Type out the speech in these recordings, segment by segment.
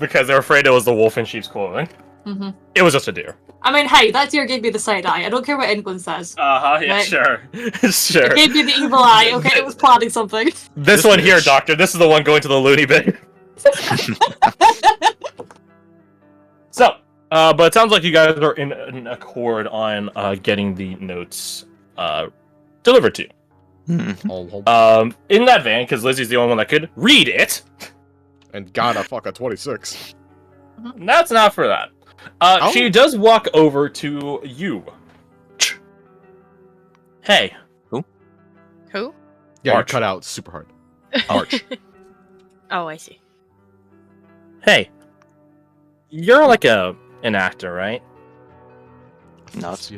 because they're afraid it was the wolf in sheep's clothing. Mm-hmm. It was just a deer. I mean, hey, that deer gave me the side eye. I don't care what anyone says. Yeah, Right. sure. It gave me the evil eye, okay? It was plotting something. This one here, Doctor, this is the one going to the loony bin. So, but it sounds like you guys are in an accord on getting the notes delivered to you. In that van, because Lizzie's the only one that could read it. And got a fuck a 26. That's not for that. She does walk over to you. Hey. Who? Yeah, Arch. you cut out super hard. Arch. Oh, I see. Hey. You're like an actor, right? Nuts.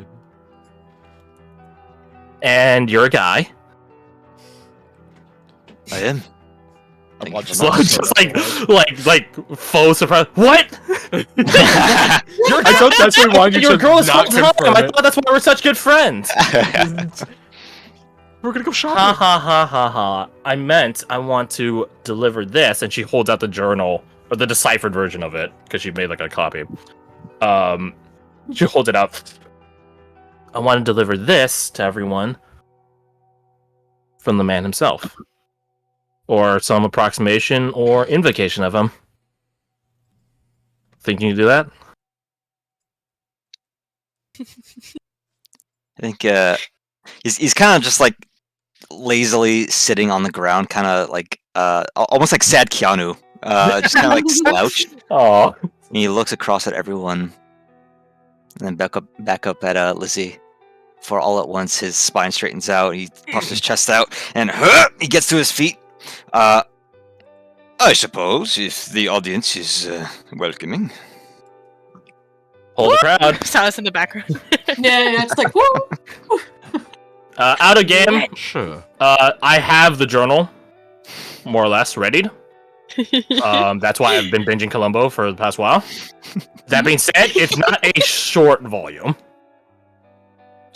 And you're a guy. I am. I'm watching So just like faux surprise. What? I thought that's what we wanted you Your to girl is not full time. confirm I it. thought that's why we're such good friends. We're gonna go shopping. Ha ha ha ha ha. I meant I want to deliver this, and she holds out the journal, or the deciphered version of it, because she made like a copy. She holds it out. I want to deliver this to everyone from the man himself. Or some approximation or invocation of him. Think you can do that? I think he's kind of just like lazily sitting on the ground, kind of like almost like sad Keanu, just kind of like slouched. Oh. And he looks across at everyone, and then back up at Lizzie. For all at once, his spine straightens out. He puffs his chest out, and he gets to his feet. I suppose if the audience is welcoming. Hold the crowd. Silence in the background. Yeah, it's like, woo! Out of game. Sure. I have the journal, more or less, readied. That's why I've been binging Columbo for the past while. That being said, it's not a short volume.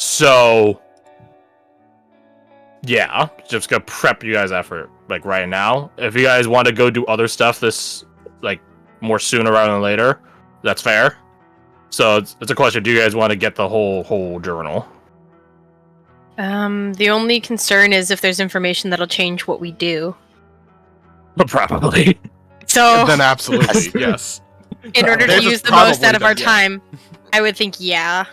So, yeah, just gonna prep you guys effort like right now. If you guys want to go do other stuff this like more sooner rather than later, that's fair. So it's a question: do you guys want to get the whole journal? The only concern is if there's information that'll change what we do. Probably. So, Then absolutely, yes. in order to There's a use the most out of our probably, yeah. time, I would think, yeah.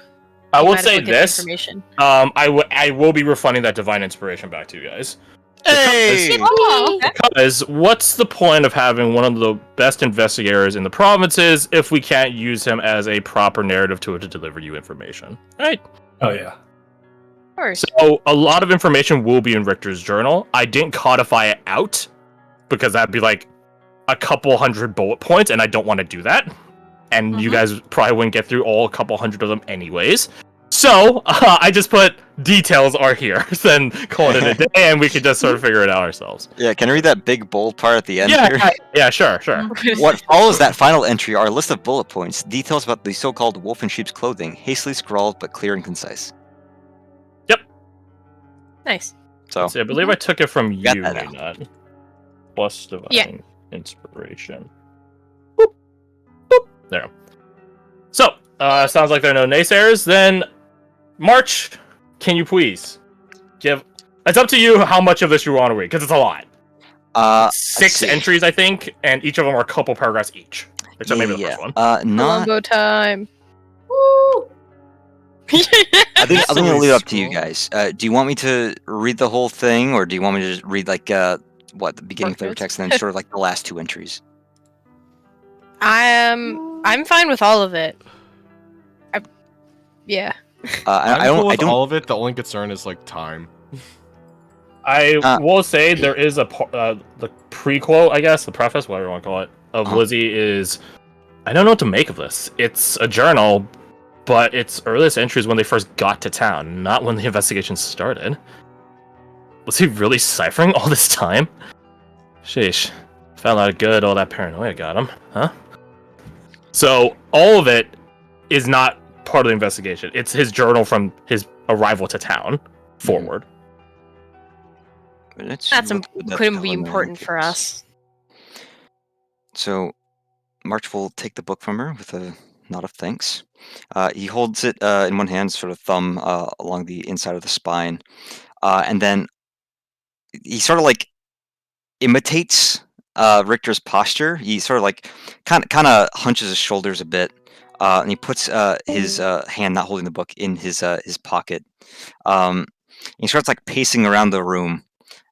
I we will might as say well get the this. information. I will be refunding that divine inspiration back to you guys. Hey! Oh, okay. Because what's the point of having one of the best investigators in the provinces if we can't use him as a proper narrative tool to deliver you information? Right? Oh yeah. Of course. So a lot of information will be in Richter's journal. I didn't codify it out because that'd be like a couple hundred bullet points, and I don't want to do that. And you guys probably wouldn't get through all a couple hundred of them anyways. So I just put details are here, then call it a day, and we can just sort of figure it out ourselves. Yeah, can I read that big bold part at the end here? Yeah, sure. What follows that final entry are a list of bullet points, details about the so-called wolf in sheep's clothing, hastily scrawled but clear and concise. Nice. So, See, I believe I took it from you, Got that not plus divine Yeah. inspiration. Boop. Boop. There. So, sounds like there are no naysayers. Then, March, can you please give? It's up to you how much of this you want to read, because it's a lot. 6 let's see. entries, I think, and each of them are a couple paragraphs each. Except maybe the first one. Not. Columbo time. Woo! I think I'm gonna leave it up to you Cool. guys. Do you want me to read the whole thing, or do you want me to just read like the beginning flavor Perfect. text and then sort of like the last 2 entries? I'm fine with all of it. Yeah. I I'm cool don't. I with don't. all of it. The only concern is like time. I will say there is the prequel, I guess, the preface, whatever you want to call it, of Lizzie is... I don't know what to make of this. It's a journal, but its earliest entries when they first got to town, not when the investigation started. Was he really ciphering all this time? Sheesh. Found out good, all that paranoia got him, huh? So, all of it is not part of the investigation. It's his journal from his arrival to town forward. Let's That's look at the couldn't be preliminary important for things. us. So, March will take the book from her with a nod of thanks. He holds it in one hand, sort of thumb along the inside of the spine, and then he sort of like imitates Richter's posture. He sort of like kind of hunches his shoulders a bit, and he puts his hand, not holding the book, in his pocket. He starts like pacing around the room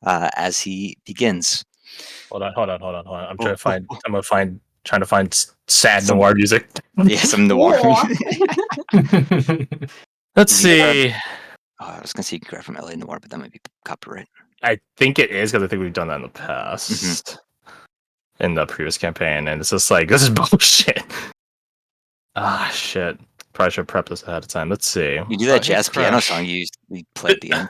as he begins. Hold on. I'm Oh, trying to find sad Some- noir music. Yeah, some noir. Let's see. I was gonna say you can grab from LA Noir, but that might be copyright. I think it is, because I think we've done that in the past. In the previous campaign, and it's just like, this is bullshit. Shit. Probably should prep this ahead of time. Let's see. You do that Hey, jazz piano Crash. song you play at the end.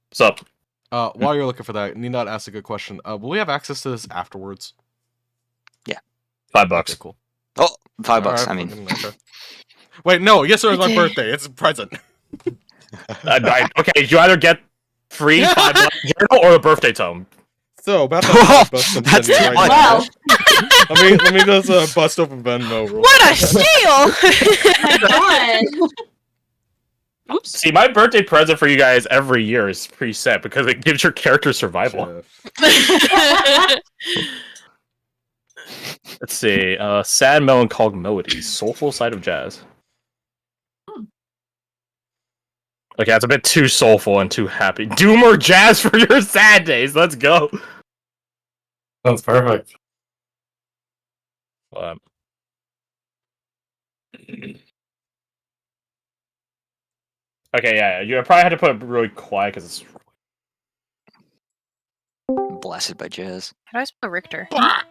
What's up? While you're looking for that, Ninot asked a good question. Will we have access to this afterwards? $5. Okay, cool. Oh, $5. Alright, I mean, fucking okay. Wait, no. Yesterday was my birthday. It's a present. Okay, you either get free $5 journal or a birthday tome. So about to bust some That's Venmo too right much. now. Wow. Let me just bust open Venmo. Real What a steal! My God. Oops. See, my birthday present for you guys every year is preset because it gives your character survival. quick. Let's see. Sad melancholic melodies, soulful side of jazz. Okay, that's a bit too soulful and too happy. Do more jazz for your sad days. Let's go. Sounds perfect. Okay, yeah, you probably had to put it really quiet because it's blasted by jazz. How do I spell Richter? Richter.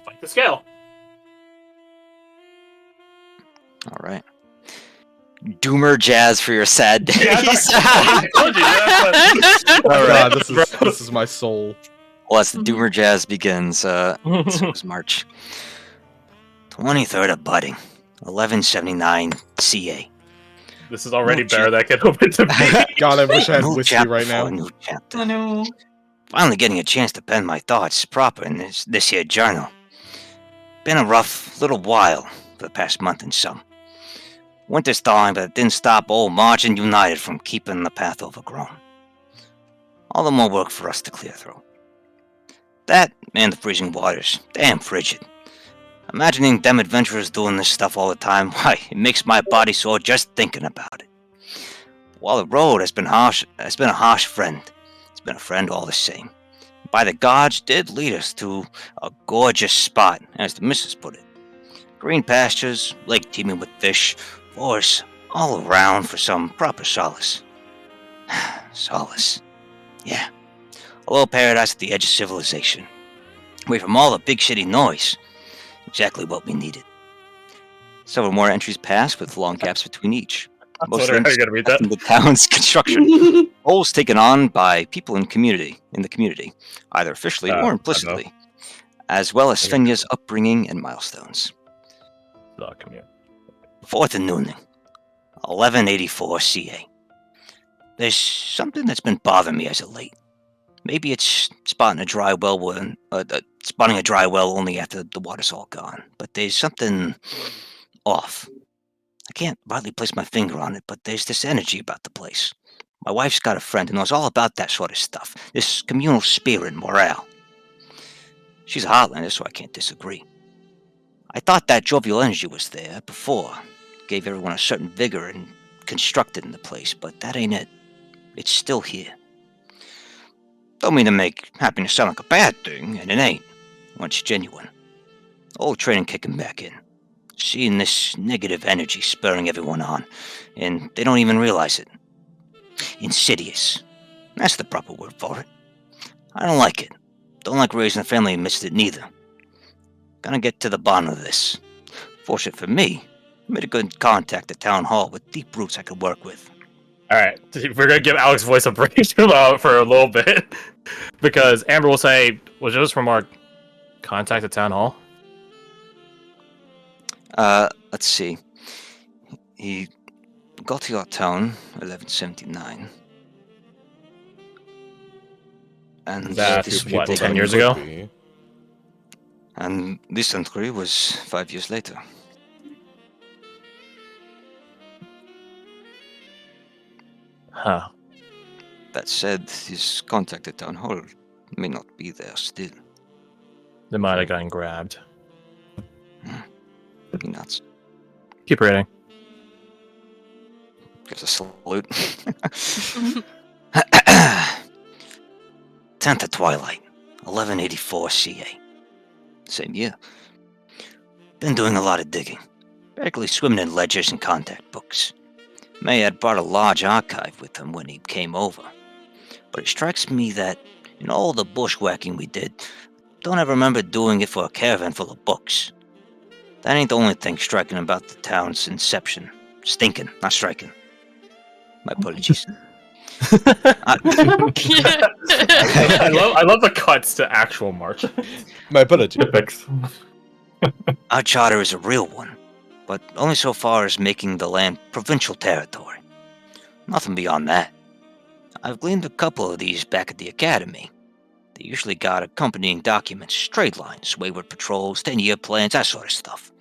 Like the scale. All right. Doomer jazz for your sad days. I told you, that's what- Oh god, this is my soul. Well, as the Doomer jazz begins, so is March 23rd of budding, 1179 CA. This is already No, better than I can hope it to be. God, I wish I had New whiskey chapter right for now. a new chapter. I know. Finally getting a chance to pen my thoughts proper in this here journal. Been a rough little while for the past month and some. Winter's thawing, but it didn't stop old March and United from keeping the path overgrown. All the more work for us to clear through. That and the freezing waters, damn frigid. Imagining them adventurers doing this stuff all the time, why, it makes my body sore just thinking about it. While the road has been a harsh friend, it's been a friend all the same. By the gods, did lead us to a gorgeous spot, as the missus put it. Green pastures, lake teeming with fish, forests all around for some proper solace. Solace. Yeah. A little paradise at the edge of civilization. Away from all the big shitty noise. Exactly what we needed. Several more entries passed with long gaps between each. Most How are you links gonna read that? in the town's construction. Roles taken on by people in the community, either officially I or know. implicitly, as well as Okay. Svenja's upbringing and milestones. Come here. 4th and Nooning, 1184 CA. There's something that's been bothering me as of late. Maybe it's spotting a dry well only after the water's all gone. But there's something off. I can't rightly place my finger on it, but there's this energy about the place. My wife's got a friend who knows all about that sort of stuff. This communal spirit and morale. She's a Heartlander, so I can't disagree. I thought that jovial energy was there before. Gave everyone a certain vigor and constructed in the place, but that ain't it. It's still here. Don't mean to make happiness sound like a bad thing, and it ain't, when it's genuine. Old training kicking back in. Seeing this negative energy spurring everyone on, and they don't even realize it. Insidious. That's the proper word for it. I don't like it. Don't like raising a family amidst it neither. Gonna get to the bottom of this. Fortunate for me, I made a good contact at Town Hall with deep roots I could work with. Alright, we're gonna give Alex's voice a break for a little bit. Because Amber will say, was yours from our contact at Town Hall? Let's see. He got to your town, 1179. And That's this what, would 10 take- years ago? And this entry was 5 years later. Huh. That said, his contact at Town Hall may not be there still. They might have gotten grabbed. Be nuts. Keep reading. Gives a salute. 10th of Twilight, 1184 CA. Same year. Been doing a lot of digging. Regularly swimming in ledgers and contact books. May had brought a large archive with him when he came over. But it strikes me that in all the bushwhacking we did, don't ever remember doing it for a caravan full of books. That ain't the only thing striking about the town's inception. Stinking, not striking. My apologies. I love the cuts to actual March. My apology. Typics. Our charter is a real one, but only so far as making the land provincial territory. Nothing beyond that. I've gleaned a couple of these back at the academy. They usually got accompanying documents, trade lines, wayward patrols, 10-year plans, that sort of stuff.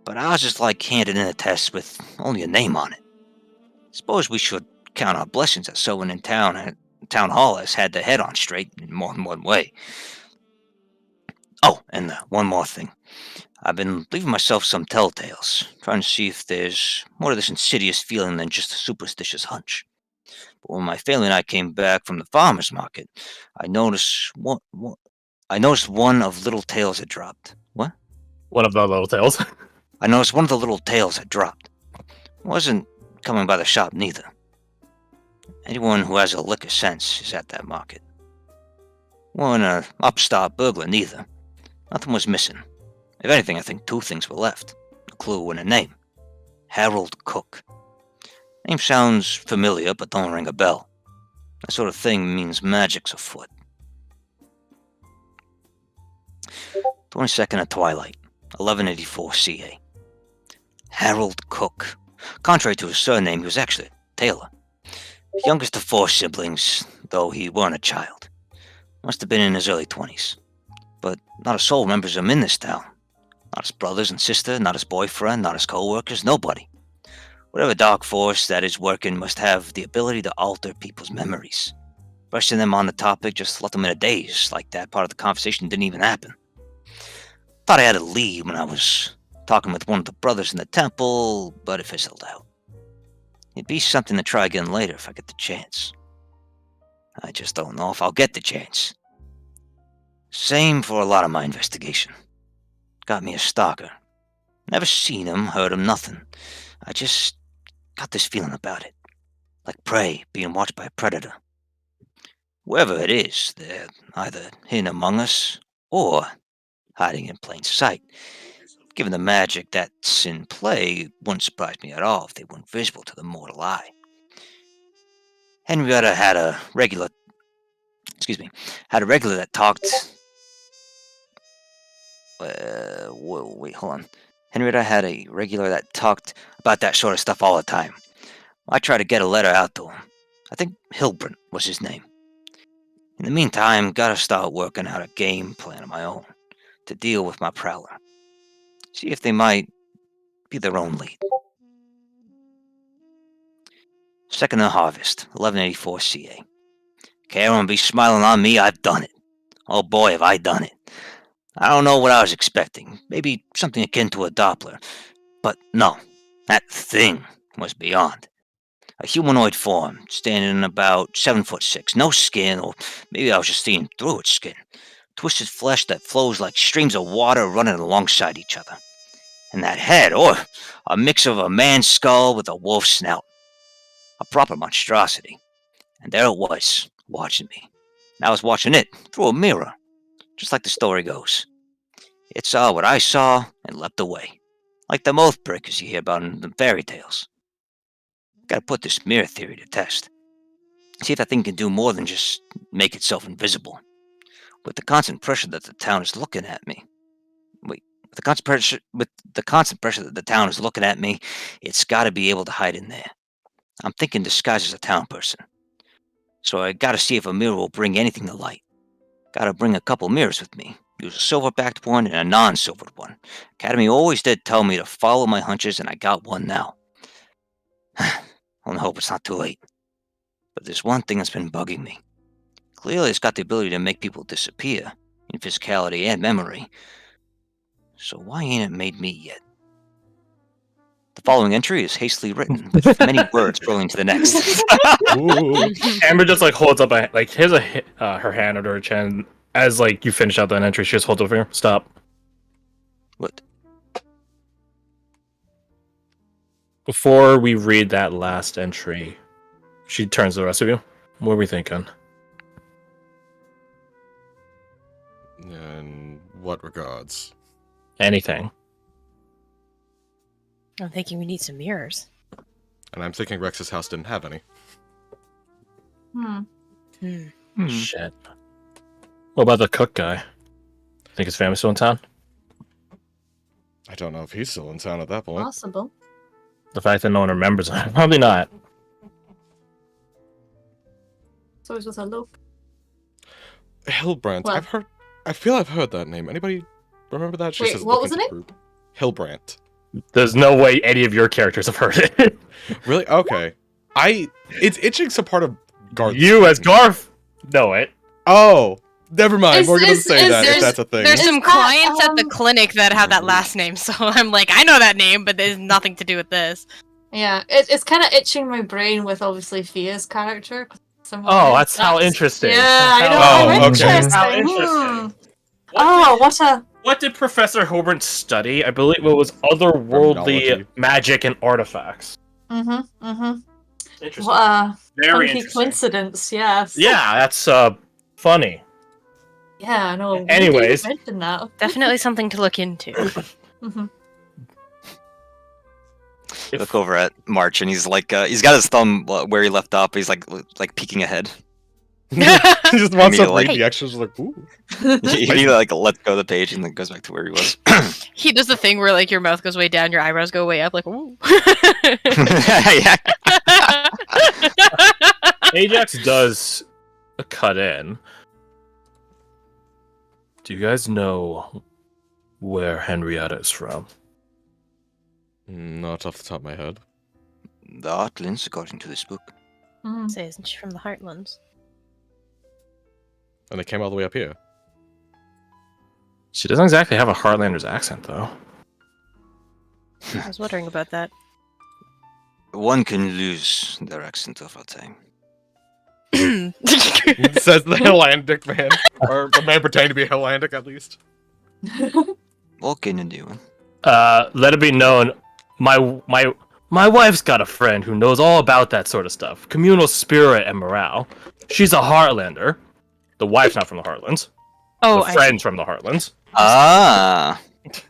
But ours is like handing in a test with only a name on it. Suppose we should count our blessings that someone in town hall has had their head on straight in more than one way. Oh, and one more thing. I've been leaving myself some telltales, trying to see if there's more to this insidious feeling than just a superstitious hunch. But when my family and I came back from the farmer's market, I noticed one of little tails had dropped. What? One of the little tails. I noticed one of the little tails had dropped. Wasn't coming by the shop neither. Anyone who has a lick of sense is at that market. Wasn't an upstart burglar neither. Nothing was missing. If anything, I think two things were left. A clue and a name. Harold Cook. Name sounds familiar, but don't ring a bell. That sort of thing means magic's afoot. 22nd of Twilight, 1184 CA. Harold Cook. Contrary to his surname, he was actually a tailor. Youngest of 4 siblings, though he weren't a child. Must have been in his early 20s. But not a soul remembers him in this town. Not his brothers and sister, not his boyfriend, not his co-workers, nobody. Whatever dark force that is working must have the ability to alter people's memories. Brushing them on the topic just left them in a daze, like that part of the conversation didn't even happen. Thought I had to leave when I was talking with one of the brothers in the temple, but it fizzled out. It'd be something to try again later if I get the chance. I just don't know if I'll get the chance. Same for a lot of my investigation. Got me a stalker. Never seen him, heard him, nothing. I just got this feeling about it. Like prey being watched by a predator. Whoever it is, they're either hidden among us or hiding in plain sight. Given the magic that's in play, it wouldn't surprise me at all if they weren't visible to the mortal eye. Henrietta had a regular that talked. Wait, hold on. Henrietta had a regular that talked about that sort of stuff all the time. I tried to get a letter out to him. I think Hilbrant was his name. In the meantime, gotta start working out a game plan of my own to deal with my prowler. See if they might be their own lead. 2nd of Harvest, 1184 CA. Okay, everyone be smiling on me, I've done it. Oh boy, have I done it. I don't know what I was expecting. Maybe something akin to a Doppler. But no, that thing was beyond. A humanoid form, standing about 7'6", no skin, or maybe I was just seeing through its skin. Twisted flesh that flows like streams of water running alongside each other. And that head, a mix of a man's skull with a wolf's snout. A proper monstrosity. And there it was, watching me. And I was watching it through a mirror, just like the story goes. It saw what I saw and leapt away, like the oath breakers you hear about in the fairy tales. Gotta put this mirror theory to test. See if that thing can do more than just make itself invisible. With the constant pressure that the town is looking at me. With the constant pressure that the town is looking at me, it's gotta be able to hide in there. I'm thinking disguised as a town person. So I gotta see if a mirror will bring anything to light. Gotta bring a couple mirrors with me, Use a silver-backed one and a non-silvered one. Academy always did tell me to follow my hunches, and I got one now. Only hope it's not too late. But there's one thing that's been bugging me. Clearly, it's got the ability to make people disappear, in physicality and memory. So why ain't it made me yet? The following entry is hastily written, with many words rolling to the next. Amber just like holds up here's her hand under her chin as like you finish out that entry. She just holds over here. Stop. What? Before we read that last entry, she turns to the rest of you. What are we thinking? In what regards? Anything. I'm thinking we need some mirrors. And I'm thinking Rex's house didn't have any. Shit. What about the cook guy? Think his family's still in town? I don't know if he's still in town at that point. Possible. The fact that no one remembers him. Probably not. So it's just a look. Hillbrant. What? I feel I've heard that name. Anybody remember that? She Wait, says, what "Look was the into name?" group." Hillbrant. There's no way any of your characters have heard it. Really? Okay. It's itching some part of Garth. You as Garth know it. Oh, never mind. We're gonna say that if there's- that's a thing. There's some that, clients at the clinic that have that last name, so I'm like, I know that name, but there's nothing to do with this. Yeah, it's kind of itching my brain with obviously Fia's character. Oh, that's how interesting. Yeah, I know. Oh, How okay. interesting. How interesting. Oh, what a. What did Professor Hobart study? I believe it was otherworldly Terminology. magic and artifacts. Interesting. Interesting. What a Very funky interesting. coincidence, yes. Yeah, that's funny. Yeah, I know. Anyways. Mention that. Definitely something to look into. Look over at March, and he's like, he's got his thumb where he left off. But he's like peeking ahead. He just wants I mean, to like- read the extras. Like, ooh. he like lets go of the page and then goes back to where he was. He does the thing where like your mouth goes way down, your eyebrows go way up, like ooh. Yeah. Ajax does cut in. Do you guys know where Henrietta is from? Not off the top of my head. The Heartlands, according to this book. Say, isn't she from the Heartlands? And they came all the way up here. She doesn't exactly have a Heartlander's accent, though. I was wondering about that. One can lose their accent over time. Says the Hillandic man. Or the man pretending to be Hillandic, at least. Walk in and do one. Let it be known, my wife's got a friend who knows all about that sort of stuff. Communal spirit and morale. She's a Heartlander. The wife's not from the Heartlands. Oh, The friend's from the Heartlands. Ah! That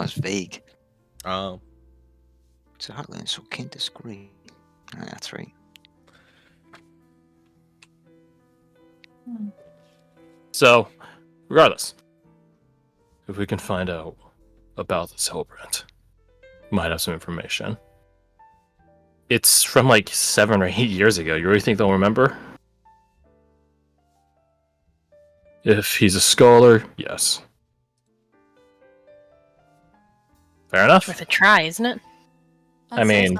was vague. Oh. It's a Heartland, so can't disagree. Ah, that's right. So, regardless, if we can find out about this Hillbrant, we might have some information. It's from like 7 or 8 years ago. You really think they'll remember? If he's a scholar, yes. Fair enough. worth a try, isn't it? I mean,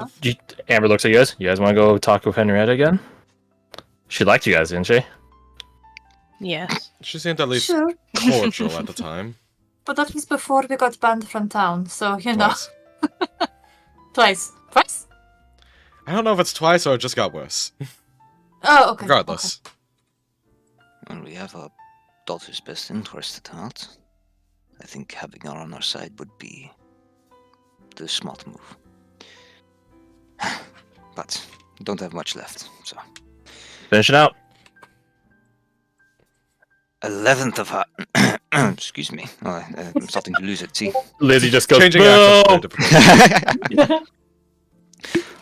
Amber looks at you guys. You guys want to go talk with Henrietta again? She liked you guys, didn't she? Yes. She seemed at least Sure. cordial at the time. But that was before we got banned from town, so you know. Twice. Twice? I don't know if it's twice or it just got worse. Oh, okay. Regardless. When we have our daughter's best interest at heart, I think having her on our side would be the smart move. But don't have much left, so. Finish it out. 11th of her. Excuse me. Oh, I'm starting to lose it. See. Lizzie just goes, Changing "No!" accents.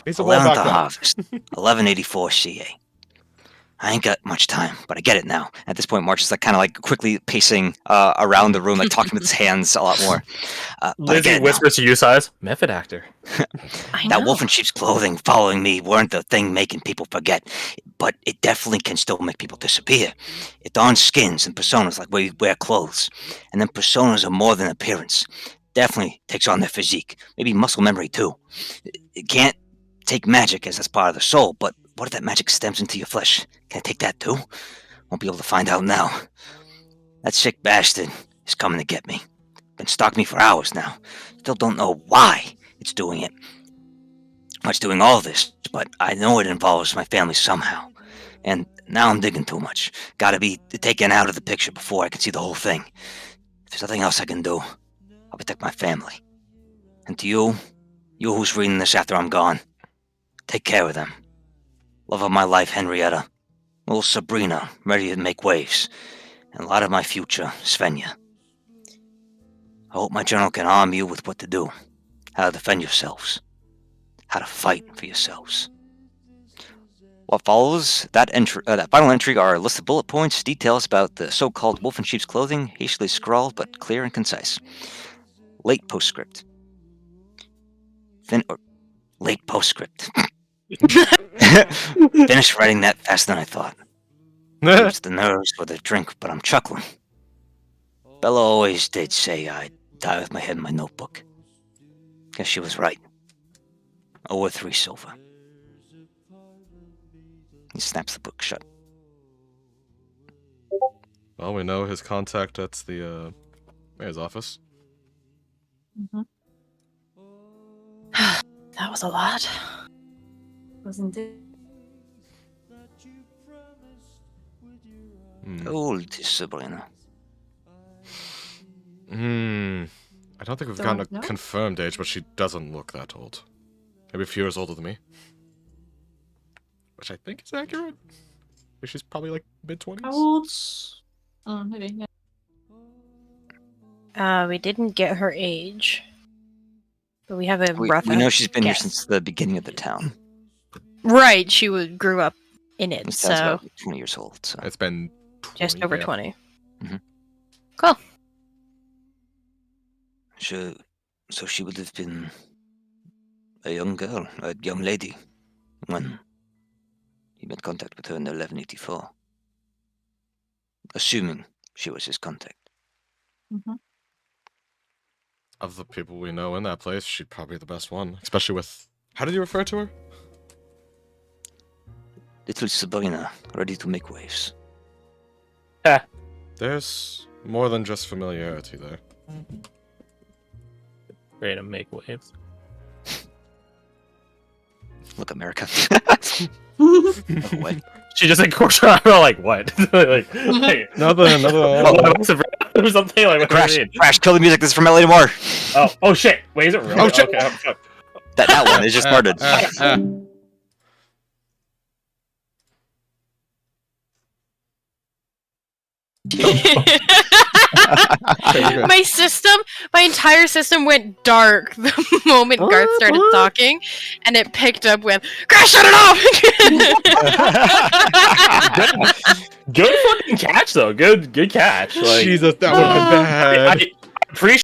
He's a 11th well of back harvest. 1184 CA. I ain't got much time, but I get it now. At this point, March is like kind of like quickly pacing around the room, like talking with his hands a lot more. But I get Lizzie it now. whispers to you, size. Method actor. I That know. wolf in sheep's clothing following me weren't the thing making people forget, but it definitely can still make people disappear. It dons skins and personas like we wear clothes, and then personas are more than appearance. Definitely takes on their physique, maybe muscle memory too. It can't take magic as that's part of the soul, but what if that magic stems into your flesh? Can it take that too? Won't be able to find out now. That sick bastard is coming to get me. Been stalking me for hours now. Still don't know why it's doing it. It's doing all this, but I know it involves my family somehow. And now I'm digging too much. Gotta be taken out of the picture before I can see the whole thing. If there's nothing else I can do, I'll protect my family. And to you who's reading this after I'm gone, take care of them. Love of my life, Henrietta. Little Sabrina, ready to make waves. And a lot of my future, Svenja. I hope my journal can arm you with what to do. How to defend yourselves. How to fight for yourselves. What follows that final entry are a list of bullet points, details about the so-called wolf in sheep's clothing, hastily scrawled but clear and concise. Late postscript. Late postscript. Finished writing that faster than I thought. It's the nerves or the drink, but I'm chuckling. Bella always did say I'd die with my head in my notebook. Guess she was right. 3 silver. He snaps the book shut. Well, we know his contact at the mayor's office. That was a lot. Wasn't it? Old Sabrina. I don't think we've gotten a Don't know. confirmed age, but she doesn't look that old. Maybe a few years older than me. Which I think is accurate. She's probably like mid-20s. How old? Oh, maybe, yeah. We didn't get her age, but we have a We rough. know she's been here guess. since the beginning of the town. Right, she grew up in it, This town's so about 20 years old. So. It's been 20, just over yeah. 20. Mhm. Cool. So she would have been a young girl, a young lady, when he made contact with her in 1184. Assuming she was his contact. Of the people we know in that place, she'd probably be the best one. Especially with... How did you refer to her? Little Sabrina, ready to make waves. There's more than just familiarity there. Ready to make waves. Look, America. Mm-hmm. She just like corks her eyebrow like what? like Another... or something like what do you mean? Crash, kill the music. This is from LA More. Oh shit! Wait, is it real? Oh, shit. Okay, fuck. That one. It just started. My entire system went dark the moment Garth started talking, and it picked up with "Crash, shut it off!" Good fucking catch though. Good catch. Like, Jesus, that would have been bad. I appreciate